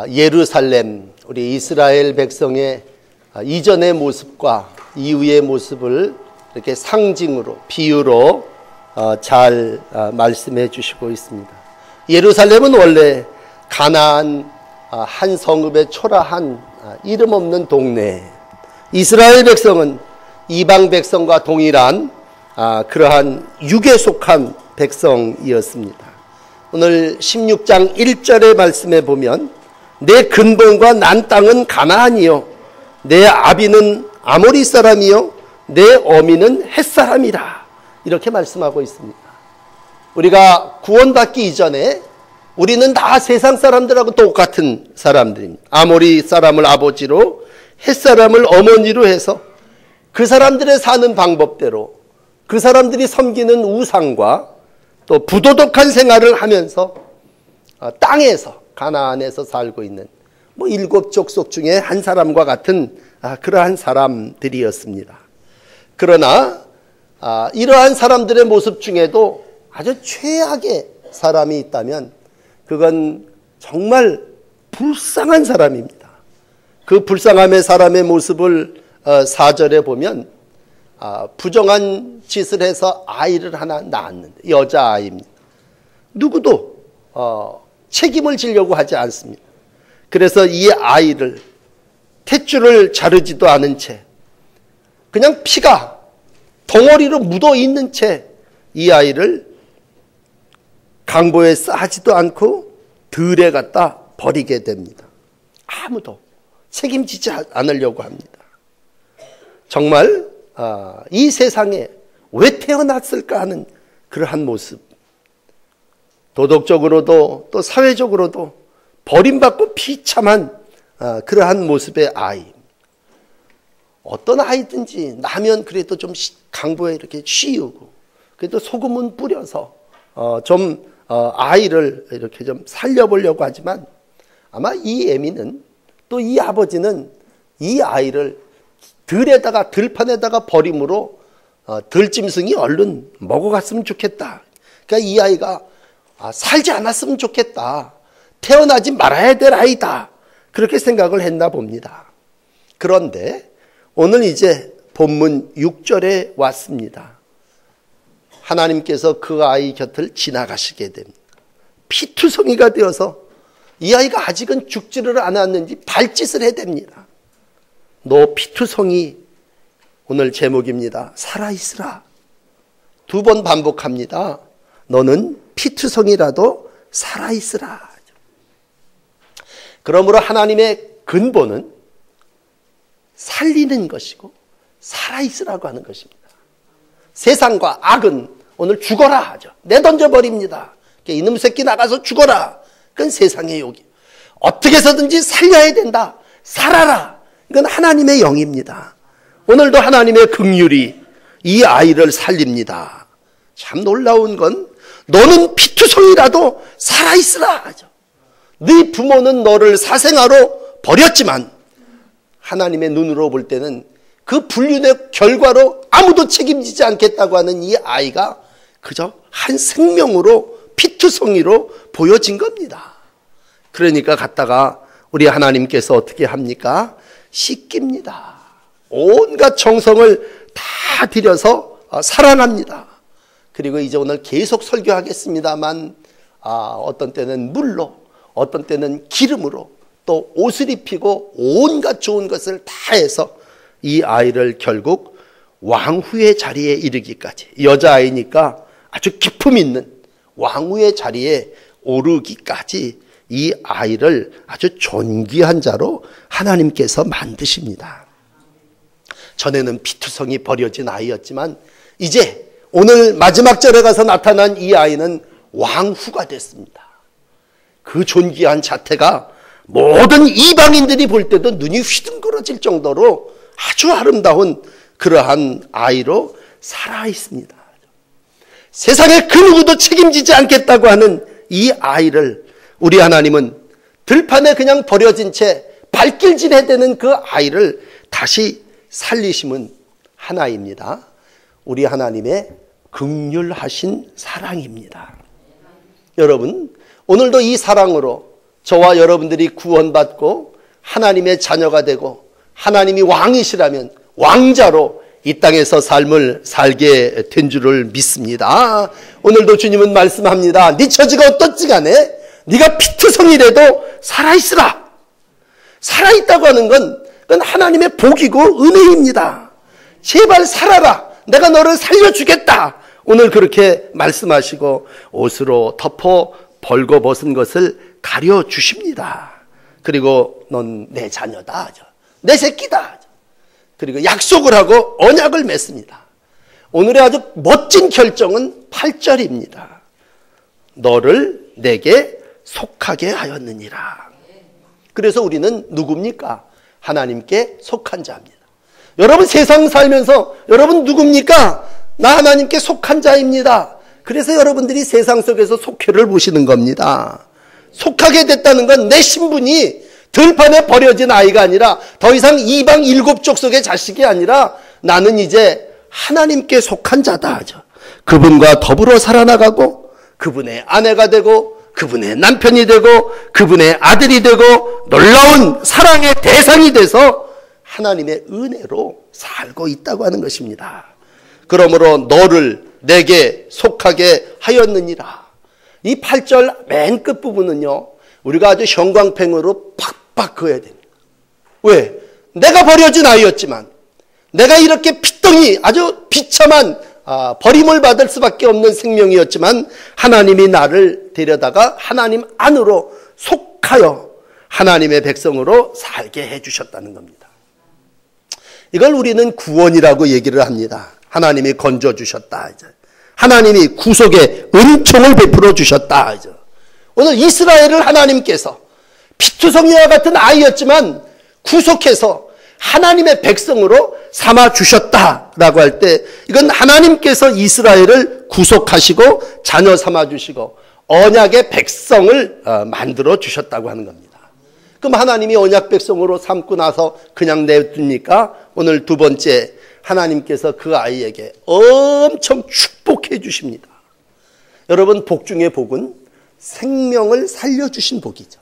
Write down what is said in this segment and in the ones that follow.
예루살렘, 우리 이스라엘 백성의 이전의 모습과 이후의 모습을 이렇게 상징으로, 비유로 잘 말씀해 주시고 있습니다. 예루살렘은 원래 가나안 한 성읍의 초라한 이름 없는 동네, 이스라엘 백성은 이방 백성과 동일한 그러한 육에 속한 백성이었습니다. 오늘 16장 1절의 말씀에 보면 내 근본과 난 땅은 가나안이요 내 아비는 아모리 사람이요 내 어미는 헷 사람이라, 이렇게 말씀하고 있습니다. 우리가 구원받기 이전에 우리는 다 세상 사람들하고 똑같은 사람들입니다. 아모리 사람을 아버지로, 헷 사람을 어머니로 해서 그 사람들의 사는 방법대로 그 사람들이 섬기는 우상과 또 부도덕한 생활을 하면서 땅에서, 가나안에서 살고 있는 일곱 족속 중에 한 사람과 같은 그러한 사람들이었습니다. 그러나 이러한 사람들의 모습 중에도 아주 최악의 사람이 있다면 그건 정말 불쌍한 사람입니다. 그 불쌍함의 사람의 모습을 4절에 보면 부정한 짓을 해서 아이를 하나 낳았는데, 여자아이입니다. 누구도 책임을 지려고 하지 않습니다. 그래서 이 아이를 탯줄을 자르지도 않은 채 그냥 피가 덩어리로 묻어 있는 채 이 아이를 강보에 싸지도 않고 들에 갖다 버리게 됩니다. 아무도 책임지지 않으려고 합니다. 정말 이 세상에 왜 태어났을까 하는 그러한 모습, 도덕적으로도 또 사회적으로도 버림받고 비참한 그러한 모습의 아이. 어떤 아이든지 나면 그래도 좀 강보에 이렇게 씌우고 그래도 소금은 뿌려서 아이를 이렇게 좀 살려보려고 하지만 아마 이 애미는, 또 이 아버지는 이 아이를 들판에다가 버림으로 들짐승이 얼른 먹어갔으면 좋겠다. 그러니까 이 아이가 살지 않았으면 좋겠다. 태어나지 말아야 될 아이다. 그렇게 생각을 했나 봅니다. 그런데 오늘 이제 본문 6절에 왔습니다. 하나님께서 그 아이 곁을 지나가시게 됩니다. 피투성이가 되어서 이 아이가 아직은 죽지를 않았는지 발짓을 해댑니다. 너 피투성이, 오늘 제목입니다. 살아있으라. 2번 반복합니다. 너는 피투성이라도 살아있으라. 그러므로 하나님의 근본은 살리는 것이고 살아있으라고 하는 것입니다. 세상과 악은 오늘 죽어라 하죠. 내던져버립니다. 이놈 새끼 나가서 죽어라. 그건 세상의 욕이. 어떻게 해서든지 살려야 된다. 살아라. 이건 하나님의 영입니다. 오늘도 하나님의 긍휼이 이 아이를 살립니다. 참 놀라운 건 너는 피투성이라도 살아있으라 하죠. 네 부모는 너를 사생아로 버렸지만 하나님의 눈으로 볼 때는 그 불륜의 결과로 아무도 책임지지 않겠다고 하는 이 아이가 그저 한 생명으로, 피투성이로 보여진 겁니다. 그러니까 갔다가 우리 하나님께서 어떻게 합니까? 씻깁니다. 온갖 정성을 다 들여서 사랑합니다. 그리고 이제 오늘 계속 설교하겠습니다만 어떤 때는 물로, 어떤 때는 기름으로, 또 옷을 입히고 온갖 좋은 것을 다 해서 이 아이를 결국 왕후의 자리에 이르기까지, 여자아이니까 아주 기품 있는 왕후의 자리에 오르기까지 이 아이를 아주 존귀한 자로 하나님께서 만드십니다. 전에는 피투성이 버려진 아이였지만 이제 오늘 마지막 절에 가서 나타난 이 아이는 왕후가 됐습니다. 그 존귀한 자태가 모든 이방인들이 볼 때도 눈이 휘둥그러질 정도로 아주 아름다운 그러한 아이로 살아있습니다. 세상에 그 누구도 책임지지 않겠다고 하는 이 아이를 우리 하나님은 들판에 그냥 버려진 채 발길질해야 되는 그 아이를 다시 살리심은 하나입니다. 우리 하나님의 긍휼하신 사랑입니다. 여러분, 오늘도 이 사랑으로 저와 여러분들이 구원받고 하나님의 자녀가 되고 하나님이 왕이시라면 왕자로 이 땅에서 삶을 살게 된 줄을 믿습니다. 오늘도 주님은 말씀합니다. 네 처지가 어떻지 간에 네가 피투성이라도 살아있으라. 살아있다고 하는 건 그건 하나님의 복이고 은혜입니다. 제발 살아라. 내가 너를 살려주겠다. 오늘 그렇게 말씀하시고 옷으로 덮어 벌거벗은 것을 가려주십니다. 그리고 넌 내 자녀다. 내 새끼다. 그리고 약속을 하고 언약을 맺습니다. 오늘의 아주 멋진 결정은 8절입니다. 너를 내게 속하게 하였느니라. 그래서 우리는 누굽니까? 하나님께 속한 자입니다. 여러분 세상 살면서 여러분 누굽니까? 나 하나님께 속한 자입니다. 그래서 여러분들이 세상 속에서 속회를 보시는 겁니다. 속하게 됐다는 건 내 신분이 들판에 버려진 아이가 아니라 더 이상 이방 7족속의 자식이 아니라 나는 이제 하나님께 속한 자다 하죠. 그분과 더불어 살아나가고 그분의 아내가 되고 그분의 남편이 되고 그분의 아들이 되고 놀라운 사랑의 대상이 돼서 하나님의 은혜로 살고 있다고 하는 것입니다. 그러므로 너를 내게 속하게 하였느니라. 이 8절 맨 끝부분은요, 우리가 아주 형광펜으로 팍팍 그어야 됩니다. 왜? 내가 버려진 아이였지만, 내가 이렇게 피덩이 아주 비참한 버림을 받을 수밖에 없는 생명이었지만 하나님이 나를 데려다가 하나님 안으로 속하여 하나님의 백성으로 살게 해주셨다는 겁니다. 이걸 우리는 구원이라고 얘기를 합니다. 하나님이 건져주셨다. 하나님이 구속의 은총을 베풀어 주셨다. 오늘 이스라엘을 하나님께서 피투성이와 같은 아이였지만 구속해서 하나님의 백성으로 삼아 주셨다라고 할 때 이건 하나님께서 이스라엘을 구속하시고 자녀 삼아 주시고 언약의 백성을 만들어 주셨다고 하는 겁니다. 그럼 하나님이 언약 백성으로 삼고 나서 그냥 내둡니까? 오늘 두 번째, 하나님께서 그 아이에게 엄청 축복해 주십니다. 여러분, 복 중에 복은 생명을 살려주신 복이죠.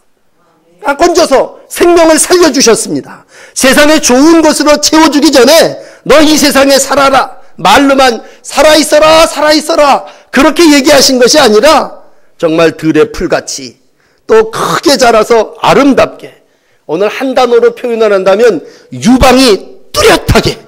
건져서 생명을 살려주셨습니다. 세상에 좋은 것으로 채워주기 전에 너 이 세상에 살아라. 말로만 살아있어라 살아있어라 그렇게 얘기하신 것이 아니라 정말 들의 풀같이 또 크게 자라서 아름답게, 오늘 한 단어로 표현을 한다면 유방이 뚜렷하게,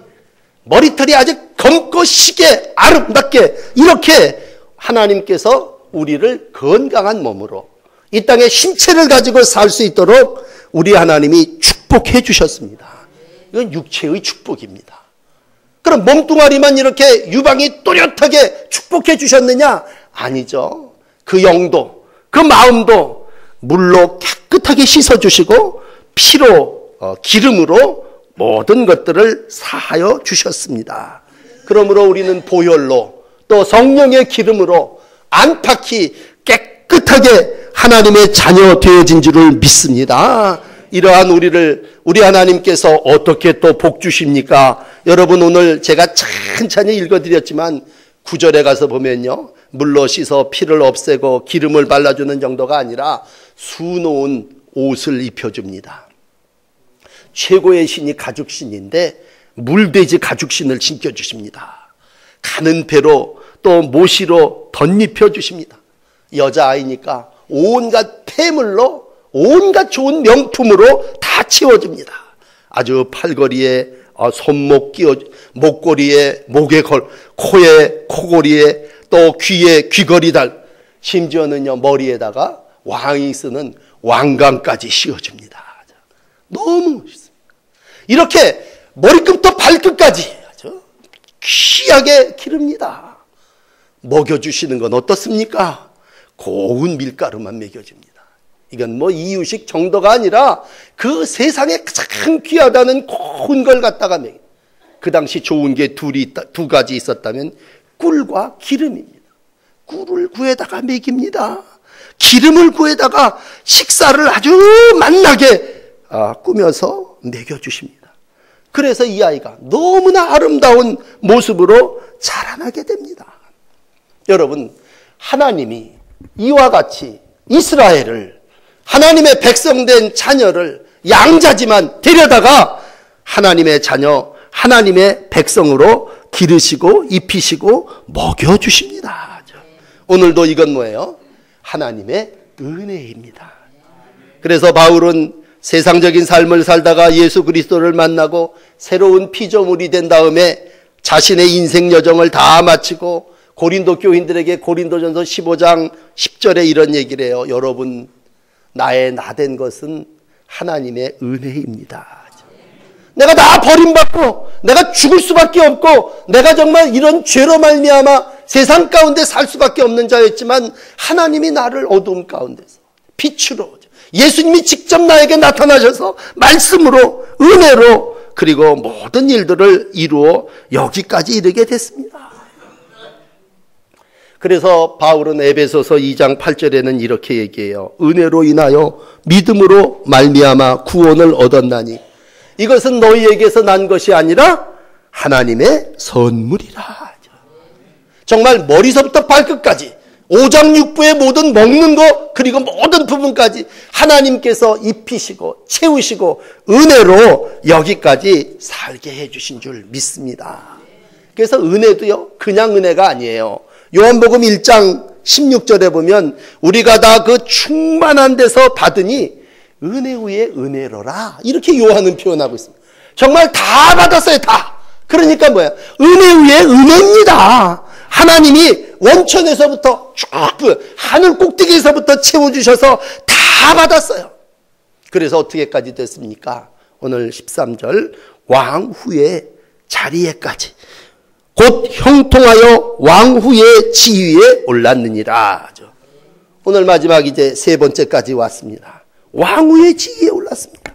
머리털이 아주 검고 시게 아름답게, 이렇게 하나님께서 우리를 건강한 몸으로 이 땅에 신체를 가지고 살 수 있도록 우리 하나님이 축복해 주셨습니다. 이건 육체의 축복입니다. 그럼 몸뚱아리만 이렇게 유방이 또렷하게 축복해 주셨느냐? 아니죠. 그 영도, 그 마음도 물로 깨끗하게 씻어주시고 피로, 기름으로 모든 것들을 사하여 주셨습니다. 그러므로 우리는 보혈로 또 성령의 기름으로 안팎이 깨끗하게 하나님의 자녀 되어진 줄을 믿습니다. 이러한 우리 하나님께서 어떻게 또 복 주십니까? 여러분, 오늘 제가 천천히 읽어드렸지만 9절에 가서 보면요, 물로 씻어 피를 없애고 기름을 발라주는 정도가 아니라 수놓은 옷을 입혀줍니다. 최고의 신이 가죽신인데 물돼지 가죽신을 신겨주십니다. 가는 배로 또 모시로 덧입혀 주십니다. 여자아이니까 온갖 폐물로 온갖 좋은 명품으로 다 채워줍니다. 아주 팔걸이에 손목 끼워, 목걸이에 목에 걸, 코에 코걸이에 또 귀에 귀걸이 달, 심지어는요 머리에다가 왕이 쓰는 왕관까지 씌워줍니다. 너무 멋있습니다. 이렇게 머리끝부터 발끝까지 아주 귀하게 기릅니다. 먹여주시는 건 어떻습니까? 고운 밀가루만 먹여줍니다. 이건 뭐 이유식 정도가 아니라 그 세상에 가장 귀하다는 고운 걸 갖다가 먹여요. 그 당시 좋은 게 두 가지 있었다면 꿀과 기름입니다. 꿀을 구에다가 먹입니다. 기름을 구에다가 식사를 아주 맛나게 꾸며서 먹여주십니다. 그래서 이 아이가 너무나 아름다운 모습으로 자라나게 됩니다. 여러분, 하나님이 이와 같이 이스라엘을 하나님의 백성된 자녀를 양자지만 데려다가 하나님의 자녀, 하나님의 백성으로 기르시고 입히시고 먹여주십니다. 오늘도 이건 뭐예요? 하나님의 은혜입니다. 그래서 바울은 세상적인 삶을 살다가 예수 그리스도를 만나고 새로운 피조물이 된 다음에 자신의 인생 여정을 다 마치고 고린도 교인들에게 고린도전서 15장 10절에 이런 얘기를 해요. 여러분, 나의 나된 것은 하나님의 은혜입니다. 내가 다 버림받고 내가 죽을 수밖에 없고 내가 정말 이런 죄로 말미암아 세상 가운데 살 수밖에 없는 자였지만 하나님이 나를 어두움 가운데서 빛으로, 예수님이 직접 나에게 나타나셔서 말씀으로, 은혜로, 그리고 모든 일들을 이루어 여기까지 이르게 됐습니다. 그래서 바울은 에베소서 2장 8절에는 이렇게 얘기해요. 은혜로 인하여 믿음으로 말미암아 구원을 얻었나니 이것은 너희에게서 난 것이 아니라 하나님의 선물이라. 정말 머리서부터 발끝까지 5장 6부의 모든 먹는 것 그리고 모든 부분까지 하나님께서 입히시고 채우시고 은혜로 여기까지 살게 해주신 줄 믿습니다. 그래서 은혜도요 그냥 은혜가 아니에요. 요한복음 1장 16절에 보면 우리가 다 그 충만한 데서 받으니 은혜 위에 은혜로라 이렇게 요한은 표현하고 있습니다. 정말 다 받았어요. 다. 그러니까 뭐야? 은혜 위에 은혜입니다. 하나님이 원천에서부터 쭉 하늘 꼭대기에서부터 채워주셔서 다 받았어요. 그래서 어떻게까지 됐습니까? 오늘 13절 왕후의 자리에까지 곧 형통하여 왕후의 지위에 올랐느니라. 오늘 마지막 이제 세 번째까지 왔습니다. 왕후의 지위에 올랐습니다.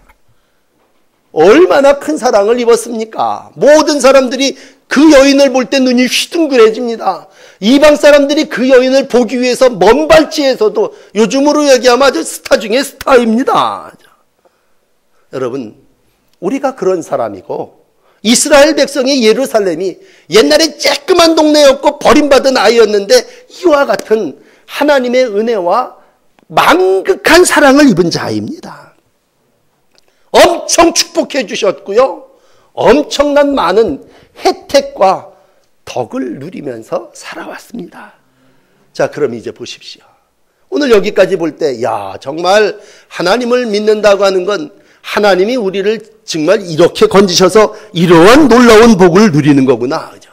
얼마나 큰 사랑을 입었습니까? 모든 사람들이 그 여인을 볼 때 눈이 휘둥그레집니다. 이방 사람들이 그 여인을 보기 위해서 먼 발치에서도 요즘으로 얘기하면 아주 스타 중에 스타입니다. 여러분, 우리가 그런 사람이고 이스라엘 백성의 예루살렘이 옛날에 쬐끄만 동네였고 버림받은 아이였는데 이와 같은 하나님의 은혜와 만극한 사랑을 입은 자입니다. 엄청 축복해 주셨고요. 엄청난 많은 혜택과 덕을 누리면서 살아왔습니다. 자, 그럼 이제 보십시오. 오늘 여기까지 볼 때, 야, 정말 하나님을 믿는다고 하는 건 하나님이 우리를 정말 이렇게 건지셔서 이러한 놀라운 복을 누리는 거구나. 그죠?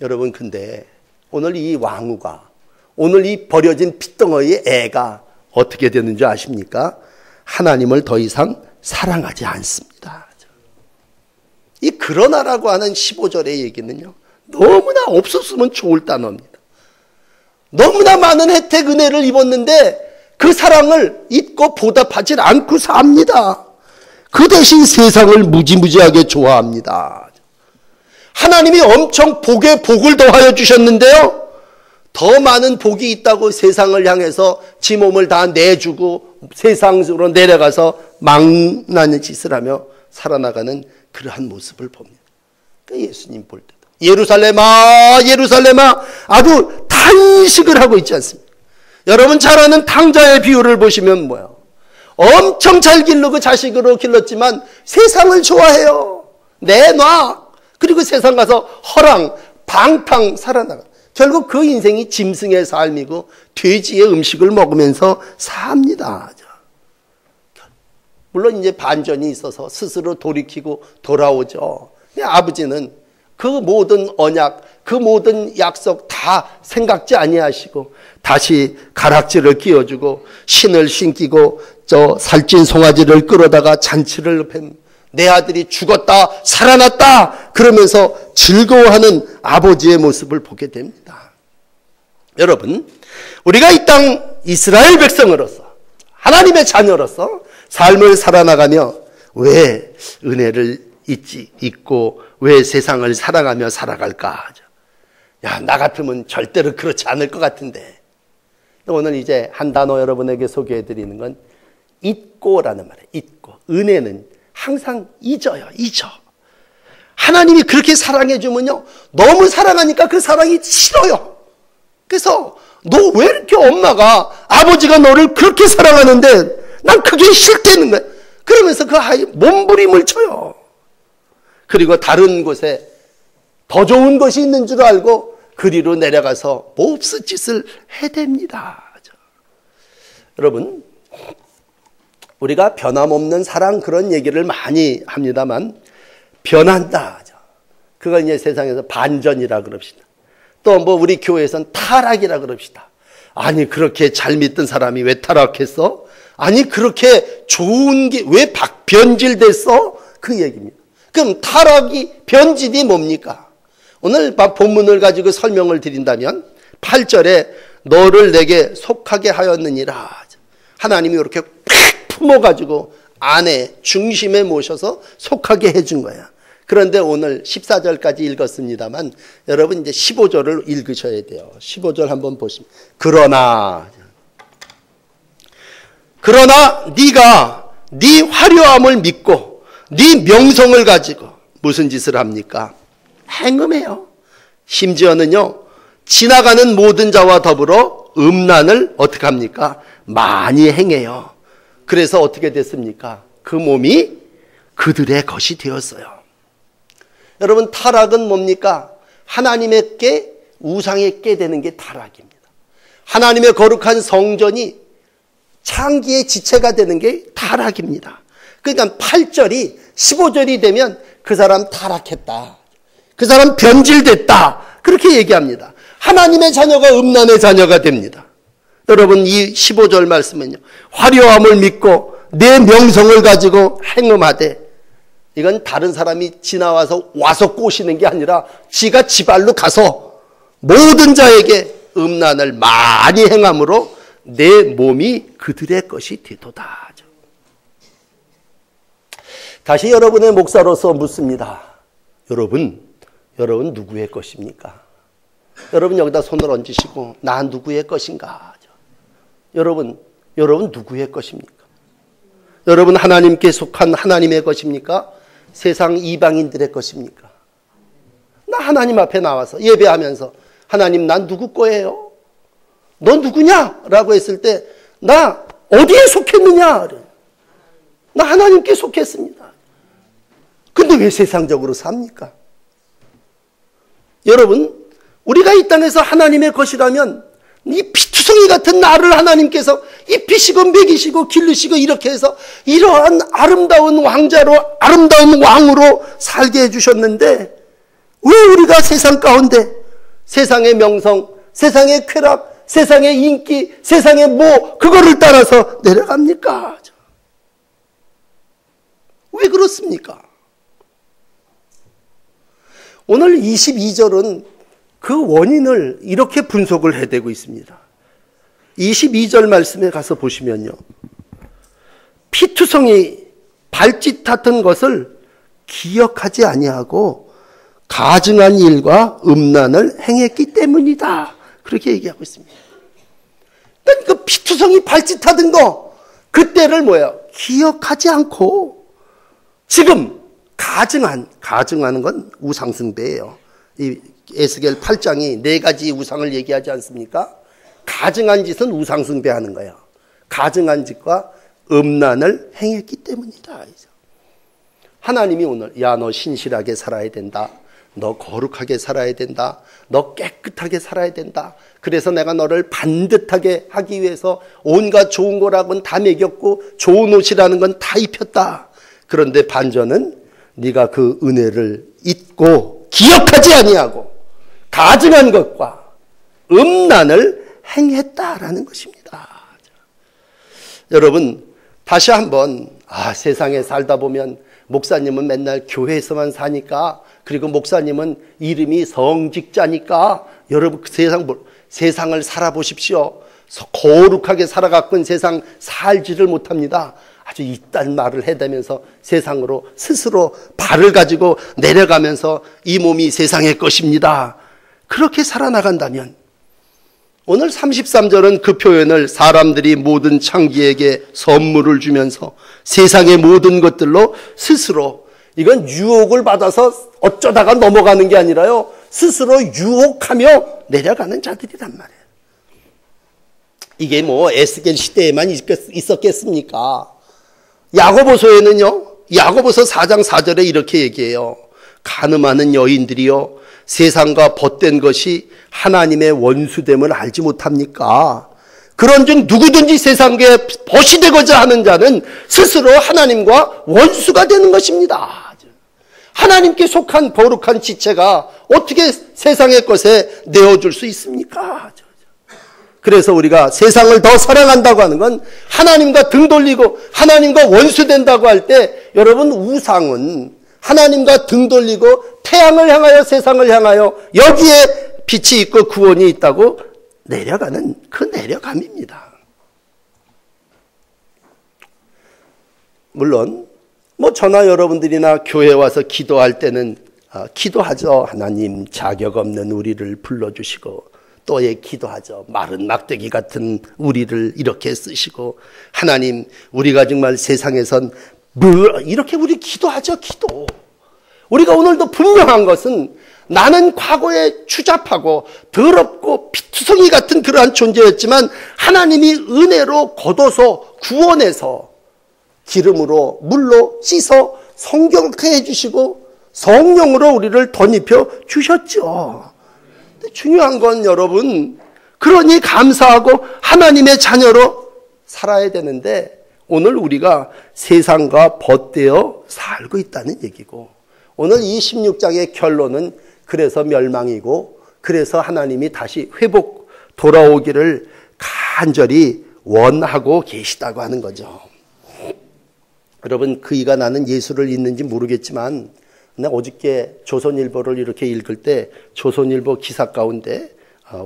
여러분, 근데 오늘 이 왕후가, 오늘 이 버려진 핏덩어리의 애가 어떻게 되는지 아십니까? 하나님을 더 이상 사랑하지 않습니다. 이 그러나라고 하는 15절의 얘기는요, 너무나 없었으면 좋을 단어입니다. 너무나 많은 혜택, 은혜를 입었는데 그 사랑을 잊고 보답하지 않고 삽니다. 그 대신 세상을 무지무지하게 좋아합니다. 하나님이 엄청 복에 복을 더하여 주셨는데요, 더 많은 복이 있다고 세상을 향해서 지 몸을 다 내주고 세상으로 내려가서 망나는 짓을 하며 살아나가는 그러한 모습을 봅니다. 그러니까 예수님 볼 때도 예루살렘아 예루살렘아 아주 탄식을 하고 있지 않습니까? 여러분 잘 아는 탕자의 비유를 보시면 뭐예요? 엄청 잘 기르고 자식으로 길렀지만 세상을 좋아해요. 내놔. 그리고 세상 가서 허랑 방탕 살아나가. 결국 그 인생이 짐승의 삶이고 돼지의 음식을 먹으면서 삽니다. 물론 이제 반전이 있어서 스스로 돌이키고 돌아오죠. 아버지는 그 모든 언약, 그 모든 약속 다 생각지 아니하시고 다시 가락지를 끼워주고 신을 신기고 저 살찐 송아지를 끌어다가 잔치를 내 아들이 죽었다 살아났다 그러면서 즐거워하는 아버지의 모습을 보게 됩니다. 여러분, 우리가 이 땅 이스라엘 백성으로서 하나님의 자녀로서 삶을 살아나가며 왜 은혜를 잊고 왜 세상을 사랑하며 살아갈까? 야, 나 같으면 절대로 그렇지 않을 것 같은데. 오늘 이제 한 단어 여러분에게 소개해드리는 건 잊고라는 말이에요. 잊고. 은혜는 항상 잊어요. 잊어. 하나님이 그렇게 사랑해주면요, 너무 사랑하니까 그 사랑이 싫어요. 그래서 너 왜 이렇게 엄마가 아버지가 너를 그렇게 사랑하는데 난 그게 싫다는 거야. 그러면서 그 아이 몸부림을 쳐요. 그리고 다른 곳에 더 좋은 것이 있는 줄 알고 그리로 내려가서 몹쓸 짓을 해댑니다. 여러분, 우리가 변함없는 사랑 그런 얘기를 많이 합니다만 변한다. 그걸 이제 세상에서 반전이라 그럽시다. 또 뭐 우리 교회에서는 타락이라 그럽시다. 아니 그렇게 잘 믿던 사람이 왜 타락했어? 아니 그렇게 좋은 게 왜 변질됐어? 그 얘기입니다. 그럼 타락이 변질이 뭡니까? 오늘 본문을 가지고 설명을 드린다면 8절에 너를 내게 속하게 하였느니라. 하나님이 이렇게 팍 품어가지고 안에 중심에 모셔서 속하게 해준 거야. 그런데 오늘 14절까지 읽었습니다만 여러분 이제 15절을 읽으셔야 돼요. 15절 한번 보시면 그러나 네가 네 화려함을 믿고 네 명성을 가지고 무슨 짓을 합니까? 행음해요. 심지어는요 지나가는 모든 자와 더불어 음란을 어떻게 합니까? 많이 행해요. 그래서 어떻게 됐습니까? 그 몸이 그들의 것이 되었어요. 여러분 타락은 뭡니까? 하나님께 우상에 깨되는 게 타락입니다. 하나님의 거룩한 성전이 창기의 지체가 되는 게 타락입니다. 그러니까 8절이 15절이 되면 그 사람 타락했다. 그 사람 변질됐다. 그렇게 얘기합니다. 하나님의 자녀가 음란의 자녀가 됩니다. 여러분 이 15절 말씀은요. 화려함을 믿고 내 명성을 가지고 행음하되 이건 다른 사람이 지나와서 와서 꼬시는 게 아니라 지가 지발로 가서 모든 자에게 음란을 많이 행함으로 내 몸이 그들의 것이 되도다. 다시 여러분의 목사로서 묻습니다. 여러분 누구의 것입니까? 여러분 여기다 손을 얹으시고 나 누구의 것인가? 여러분 누구의 것입니까? 여러분 하나님께 속한 하나님의 것입니까? 세상 이방인들의 것입니까? 나 하나님 앞에 나와서 예배하면서 하나님 난 누구 거예요? 너 누구냐? 라고 했을 때 나 어디에 속했느냐? 나 하나님께 속했습니다. 근데 왜 세상적으로 삽니까? 여러분 우리가 이 땅에서 하나님의 것이라면 이 피투성이 같은 나를 하나님께서 입히시고 먹이시고 기르시고 이렇게 해서 이러한 아름다운 왕자로 아름다운 왕으로 살게 해주셨는데 왜 우리가 세상 가운데 세상의 명성, 세상의 쾌락, 세상의 인기, 세상의 그거를 따라서 내려갑니까? 왜 그렇습니까? 오늘 22절은 그 원인을 이렇게 분석을 해대고 있습니다. 22절 말씀에 가서 보시면요. 피투성이 발짓하던 것을 기억하지 아니하고 가증한 일과 음란을 행했기 때문이다. 그렇게 얘기하고 있습니다. 그러니까 그 피투성이 발짓하던 거 그때를 뭐예요? 기억하지 않고 지금 가증하는 건 우상숭배예요. 이 에스겔 8장이 4가지 우상을 얘기하지 않습니까? 가증한 짓은 우상숭배하는 거예요. 가증한 짓과 음란을 행했기 때문이다. 하나님이 오늘 너 신실하게 살아야 된다. 너 거룩하게 살아야 된다. 너 깨끗하게 살아야 된다. 그래서 내가 너를 반듯하게 하기 위해서 온갖 좋은 거라고는 다 먹였고 좋은 옷이라는 건 다 입혔다. 그런데 반전은 네가 그 은혜를 잊고 기억하지 아니하고 가증한 것과 음란을 행했다라는 것입니다. 여러분 다시 한번 세상에 살다 보면 목사님은 맨날 교회에서만 사니까 그리고 목사님은 이름이 성직자니까 여러분 세상을 살아보십시오. 거룩하게 살아갔건 세상 살지를 못합니다. 아주 이딴 말을 해대면서 세상으로 스스로 발을 가지고 내려가면서 이 몸이 세상의 것입니다. 그렇게 살아나간다면 오늘 33절은 그 표현을 사람들이 모든 창기에게 선물을 주면서 세상의 모든 것들로 스스로 이건 유혹을 받아서 어쩌다가 넘어가는 게 아니라요. 스스로 유혹하며 내려가는 자들이란 말이에요. 이게 뭐 에스겔 시대에만 있었겠습니까? 야고보서에는요, 야고보서 4장 4절에 이렇게 얘기해요. 간음하는 여인들이여 세상과 벗된 것이 하나님의 원수됨을 알지 못합니까? 그런즉 누구든지 세상에 벗이 되고자 하는 자는 스스로 하나님과 원수가 되는 것입니다. 하나님께 속한 거룩한 지체가 어떻게 세상의 것에 내어줄 수 있습니까? 그래서 우리가 세상을 더 사랑한다고 하는 건 하나님과 등 돌리고 하나님과 원수된다고 할 때 여러분 우상은 하나님과 등 돌리고 태양을 향하여 세상을 향하여 여기에 빛이 있고 구원이 있다고 내려가는 그 내려감입니다. 물론 뭐 저나 여러분들이나 교회 와서 기도할 때는 기도하죠. 하나님 자격 없는 우리를 불러주시고 또 기도하죠. 마른 막대기 같은 우리를 이렇게 쓰시고 하나님 우리가 정말 세상에선 이렇게 우리 기도하죠. 기도. 우리가 오늘도 분명한 것은 나는 과거에 추잡하고 더럽고 피투성이 같은 그러한 존재였지만 하나님이 은혜로 걷어서 구원해서 기름으로 물로 씻어 성결케 해주시고 성령으로 우리를 덧입혀 주셨죠. 근데 중요한 건 여러분 그러니 감사하고 하나님의 자녀로 살아야 되는데 오늘 우리가 세상과 벗되어 살고 있다는 얘기고 오늘 이 16장의 결론은 그래서 멸망이고 그래서 하나님이 다시 회복 돌아오기를 간절히 원하고 계시다고 하는 거죠. 여러분 그이가 나는 예수를 믿는지 모르겠지만 나 어저께 조선일보를 이렇게 읽을 때 조선일보 기사 가운데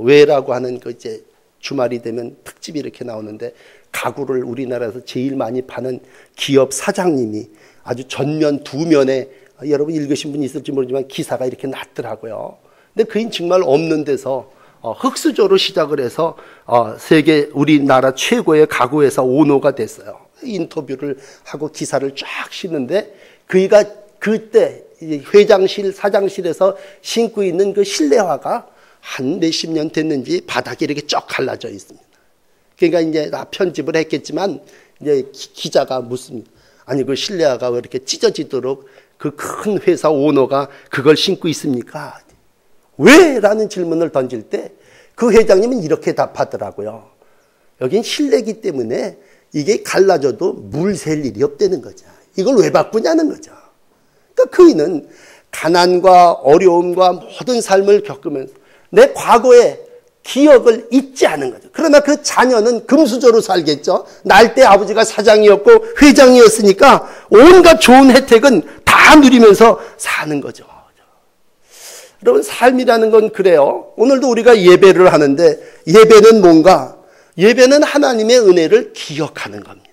왜라고 하는 그 이제 주말이 되면 특집이 이렇게 나오는데 가구를 우리나라에서 제일 많이 파는 기업 사장님이 아주 전면 두 면에 여러분 읽으신 분이 있을지 모르지만 기사가 이렇게 났더라고요. 근데 그인 정말 없는 데서 흑수저로 시작을 해서 세계 우리나라 최고의 가구 회사 오너가 됐어요. 인터뷰를 하고 기사를 쫙 싣는데 그이가 그때 회장실 사장실에서 신고 있는 그 실내화가 한 몇십 년 됐는지 바닥에 이렇게 쫙 갈라져 있습니다. 그러니까 이제 다 편집을 했겠지만 이제 기자가 묻습니다. 아니 그 실내화가 왜 이렇게 찢어지도록 그 큰 회사 오너가 그걸 신고 있습니까? 왜? 라는 질문을 던질 때 그 회장님은 이렇게 답하더라고요. 여긴 실내기 때문에 이게 갈라져도 물 셀 일이 없다는 거죠. 이걸 왜 바꾸냐는 거죠. 그러니까 그이는 가난과 어려움과 모든 삶을 겪으면서 내 과거의 기억을 잊지 않은 거죠. 그러나 그 자녀는 금수저로 살겠죠. 날 때 아버지가 사장이었고 회장이었으니까 온갖 좋은 혜택은 다 누리면서 사는 거죠. 여러분 삶이라는 건 그래요. 오늘도 우리가 예배를 하는데 예배는 뭔가? 예배는 하나님의 은혜를 기억하는 겁니다.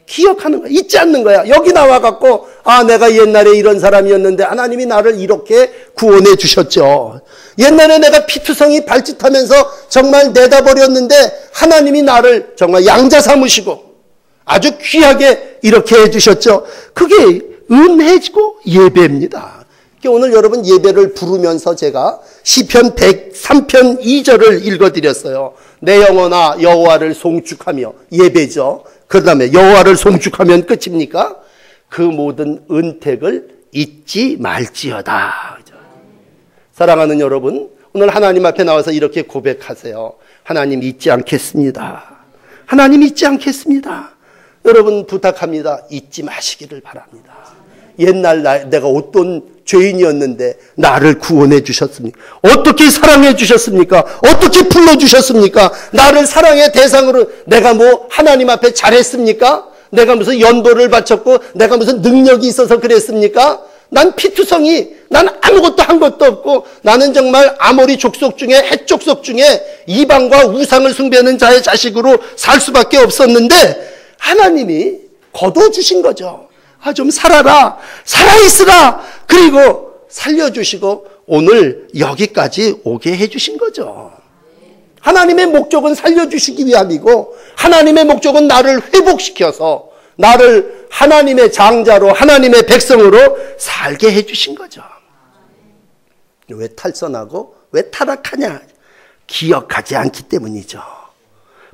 기억하는 거야. 잊지 않는 거야. 여기 나와갖고 내가 옛날에 이런 사람이었는데 하나님이 나를 이렇게 구원해 주셨죠. 옛날에 내가 피투성이 발짓하면서 정말 내다버렸는데 하나님이 나를 정말 양자 삼으시고 아주 귀하게 이렇게 해주셨죠. 그게 은혜고 예배입니다. 오늘 여러분 예배를 부르면서 제가 시편 103편 2절을 읽어드렸어요. 내 영혼아 여호와를 송축하며 예배죠. 그 다음에 여호와를 송축하면 끝입니까? 그 모든 은택을 잊지 말지어다. 사랑하는 여러분, 오늘 하나님 앞에 나와서 이렇게 고백하세요. 하나님 잊지 않겠습니다. 하나님 잊지 않겠습니다. 여러분 부탁합니다. 잊지 마시기를 바랍니다. 옛날 내가 어떤 죄인이었는데 나를 구원해 주셨습니까? 어떻게 사랑해 주셨습니까? 어떻게 불러주셨습니까? 나를 사랑의 대상으로 내가 뭐 하나님 앞에 잘했습니까? 내가 무슨 연보를 바쳤고 내가 무슨 능력이 있어서 그랬습니까? 난 피투성이 난 아무것도 한 것도 없고 나는 정말 아모리 족속 중에 헷 족속 중에 이방과 우상을 숭배하는 자의 자식으로 살 수밖에 없었는데 하나님이 거둬주신 거죠. 좀 살아라, 살아있으라, 그리고 살려주시고 오늘 여기까지 오게 해주신 거죠. 하나님의 목적은 살려주시기 위함이고 하나님의 목적은 나를 회복시켜서 나를 하나님의 장자로 하나님의 백성으로 살게 해주신 거죠. 왜 탈선하고 왜 타락하냐? 기억하지 않기 때문이죠.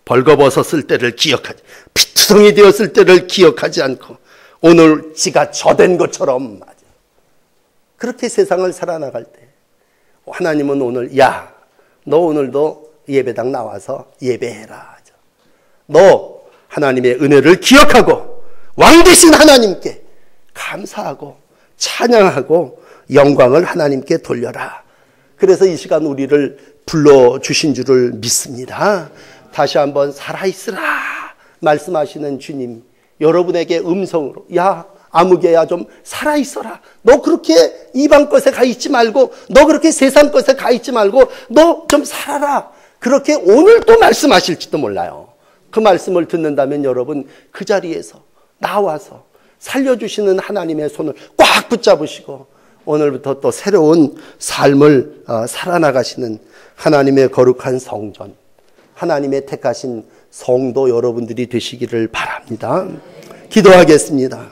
벌거벗었을 때를 기억하지, 피투성이 되었을 때를 기억하지 않고 오늘 지가 저된 것처럼, 맞아, 그렇게 세상을 살아나갈 때 하나님은 오늘, 야, 너 오늘도 예배당 나와서 예배해라. 너 하나님의 은혜를 기억하고 왕 되신 하나님께 감사하고 찬양하고 영광을 하나님께 돌려라. 그래서 이 시간 우리를 불러주신 줄을 믿습니다. 다시 한번 살아있으라 말씀하시는 주님, 여러분에게 음성으로, 야, 아무개야 좀 살아있어라. 너 그렇게 이방 것에 가 있지 말고, 너 그렇게 세상 것에 가 있지 말고 너 좀 살아라. 그렇게 오늘 또 말씀하실지도 몰라요. 그 말씀을 듣는다면 여러분 그 자리에서 나와서 살려주시는 하나님의 손을 꽉 붙잡으시고 오늘부터 또 새로운 삶을 살아나가시는 하나님의 거룩한 성전, 하나님의 택하신 성도 여러분들이 되시기를 바랍니다. 기도하겠습니다.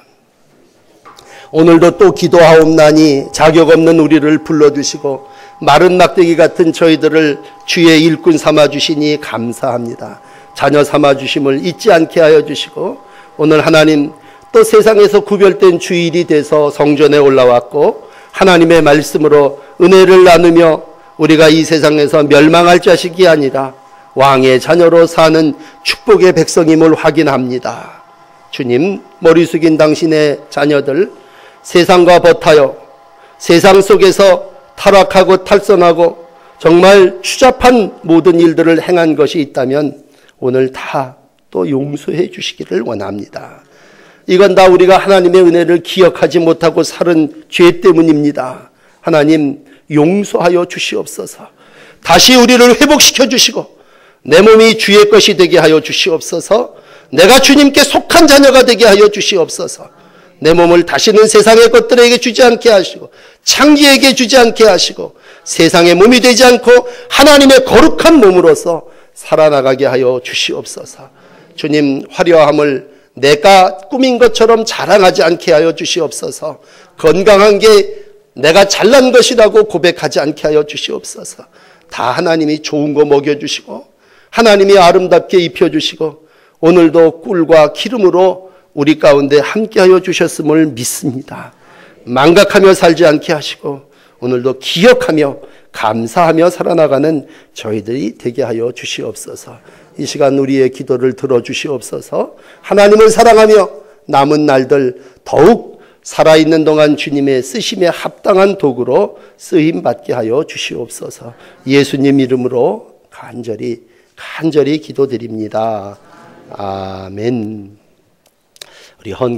오늘도 또 기도하옵나니 자격 없는 우리를 불러주시고 마른 막대기 같은 저희들을 주의 일꾼 삼아주시니 감사합니다. 자녀 삼아주심을 잊지 않게 하여 주시고 오늘 하나님 또 세상에서 구별된 주일이 돼서 성전에 올라왔고 하나님의 말씀으로 은혜를 나누며 우리가 이 세상에서 멸망할 자식이 아니라 왕의 자녀로 사는 축복의 백성임을 확인합니다. 주님, 머리 숙인 당신의 자녀들 세상과 버타여 세상 속에서 타락하고 탈선하고 정말 추잡한 모든 일들을 행한 것이 있다면 오늘 다 또 용서해 주시기를 원합니다. 이건 다 우리가 하나님의 은혜를 기억하지 못하고 살은 죄 때문입니다. 하나님 용서하여 주시옵소서. 다시 우리를 회복시켜 주시고 내 몸이 주의 것이 되게 하여 주시옵소서. 내가 주님께 속한 자녀가 되게 하여 주시옵소서. 내 몸을 다시는 세상의 것들에게 주지 않게 하시고 창기에게 주지 않게 하시고 세상의 몸이 되지 않고 하나님의 거룩한 몸으로서 살아나가게 하여 주시옵소서. 주님, 화려함을 내가 꾸민 것처럼 자랑하지 않게 하여 주시옵소서. 건강한 게 내가 잘난 것이라고 고백하지 않게 하여 주시옵소서. 다 하나님이 좋은 거 먹여주시고 하나님이 아름답게 입혀주시고 오늘도 꿀과 기름으로 우리 가운데 함께하여 주셨음을 믿습니다. 망각하며 살지 않게 하시고 오늘도 기억하며 감사하며 살아나가는 저희들이 되게 하여 주시옵소서. 이 시간 우리의 기도를 들어주시옵소서. 하나님을 사랑하며 남은 날들 더욱 살아있는 동안 주님의 쓰심에 합당한 도구로 쓰임받게 하여 주시옵소서. 예수님 이름으로 간절히 기도드립니다. 아멘. 우리 헌금